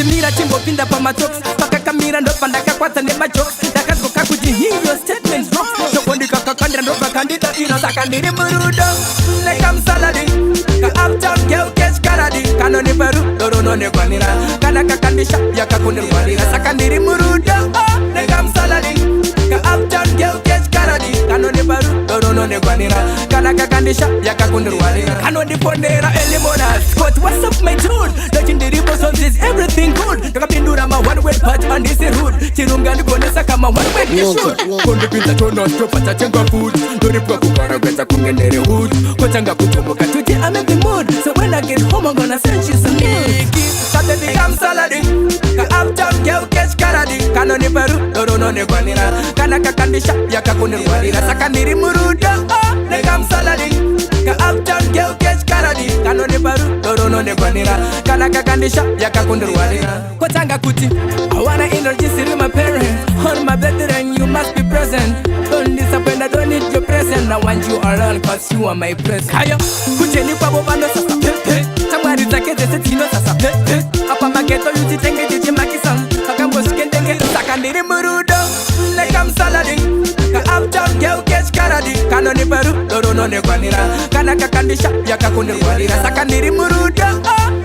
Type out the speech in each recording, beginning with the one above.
Timira chimbo pinda pa matoks paka kamira ndo pandaka kwata ne majokes ndakazoka kuti hiyo statements rock chokondika kakandira ndo bakandida ino saka ndiri murudo nekam saladi ka uptown girl cash karadi kanoni peru dorono ne kwanira kana kakandisha yakakundirwarira saka ndiri murudo nekam saladi ka uptown girl cash karadi kanoni peru dorono ne kwanira kana kakandisha yakakundirwarira kanoni pondera elimonas but what's up my dude legendary boss is everything good takapindura ma one way part and this is rude chirunga ndikonesa kama one way shoot kondi pinza tono stop atachenga food ndoripwa kugara kweza kungendere hood kochanga kutomoka tuti I'm in the mood so when I get home I'm gonna send you some niki sate become saladi ka uptown girl cash karadi kanoni peru dorono ne kwanira kana kakandisha yakakunirwarira saka ndiri murudo nekam saladi ka uptown girl cash karadi kanoni peru dorono ne kwanira kana kakandisha yakakundirwarira kochanga kuti I wanna introduce my parents on my brethren you must be present don't disappoint I don't need your present I want you around cause you are my present kaya kucheni kwa bobano sasa tamari zake zese tino sasa apa mageto yuti tenge jiji makisan akambo skendenge saka ndiri murudo nekam saladi ka uptown girl cash karadi kanoni peru dorono ne kwanira kana kakandisha yakakundirwarira saka ndiri murudo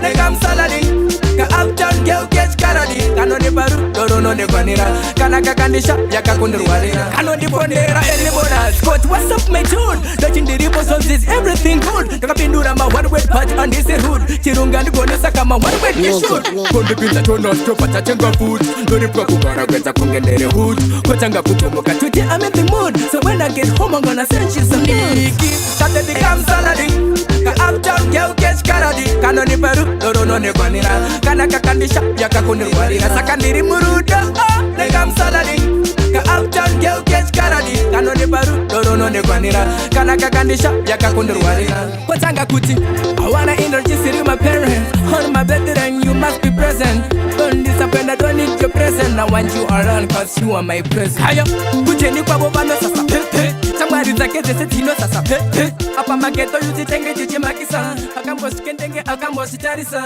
nekam saladi ka uptown girl cash karadi kanoni peru dorono ne kwanira kana kakandisha yakakundirwarira kanoni pondera elimonas but what's up my dude legendary boss is everything good takapindura ma one way part and this is rude chirunga ndikonesa kama one way shoot kondi pinza tono stop atachenga food ndoripwa kugara kweza kungendere hood kochanga kutomoka tuti I'm in the mood so when I get home I'm gonna send you some niki sate become saladi ka uptown girl cash karadi kanoni peru dorono ne kwanira kana kakandisha yakakundirwarira saka ndiri murudo nekam saladi ka uptown girl cash karadi kanoni peru dorono ne kwanira kana kakandisha yakakundirwarira kochanga kuti I wanna introduce my parents on my brethren you must be present don't disappoint I don't need your present I want you around cause you are my present kaya kucheni kwa bobano sasa tamari zake zese tino sasa apa mageto yuti tenge jiji makisa akambo skendenge akambo sitarisa